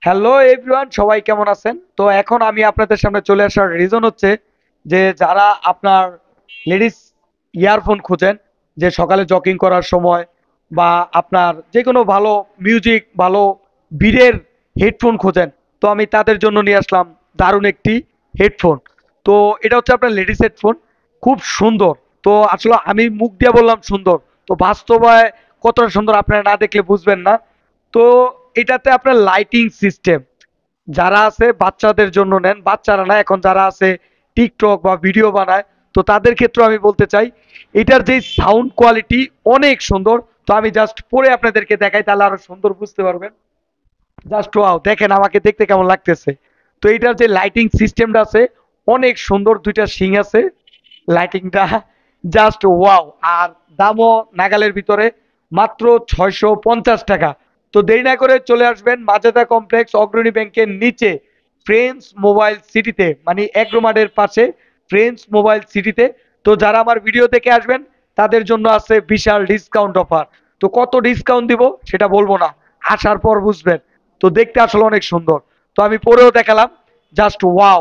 Hello everyone, সবাই কেমন আছেন? তো এখন আমি আপনাদের সামনে চলে আসার রিজন হচ্ছে যে যারা আপনার লেডিস ইয়ারফোন খুঁজেন, যে সকালে জগিং করার সময় বা আপনার যে কোনো ভালো মিউজিক, ভালো বিটের হেডফোন খোঁজেন, তো আমি তাদের জন্য নিয়ে আসলাম দারুণ একটি হেডফোন। তো এটা হচ্ছে আপনার লেডিস হেডফোন, খুব সুন্দর। তো আসলে আমি মুখ দিয়ে বললাম সুন্দর, তো বাস্তবে কতটা সুন্দর আপনারা না দেখলে বুঝবেন না। তো এটাতে আপনার লাইটিং সিস্টেম, যারা আছে বাচ্চাদের জন্য নেন, বাচ্চারা না, এখন যারা আছে টিকটক বা ভিডিও বানায়, তো তাদের ক্ষেত্রে আমি বলতে চাই এটার যে সাউন্ড কোয়ালিটি অনেক সুন্দর। তো আমি জাস্ট পরে আপনাদেরকে দেখাই, তাহলে আরো সুন্দর বুঝতে পারবেন। জাস্ট ওয়াও, দেখেন আমাকে দেখতে কেমন লাগতেছে। তো এইটার যে লাইটিং সিস্টেমটা আছে অনেক সুন্দর, দুইটা শিং আছে লাইটিংটা, জাস্ট ওয়াও। আর দামও নাগালের ভিতরে, মাত্র 650 টাকা। তো দেরি না করে চলে আসবেন মাজেদা কমপ্লেক্স অগ্রণী ব্যাংকের নিচে, ফ্রেন্ডস মোবাইল সিটিতে, মানে এগ্রোমার্টের পাশে ফ্রেন্ডস মোবাইল সিটিতে। তো যারা আমার ভিডিও দেখে আসবেন তাদের জন্য আছে বিশাল ডিসকাউন্ট অফার। তো কত ডিসকাউন্ট দিব সেটা বলবো না, আসার পর বুঝবেন। তো দেখতে আসলে অনেক সুন্দর। তো আমি পরেও দেখালাম, জাস্ট ওয়াও।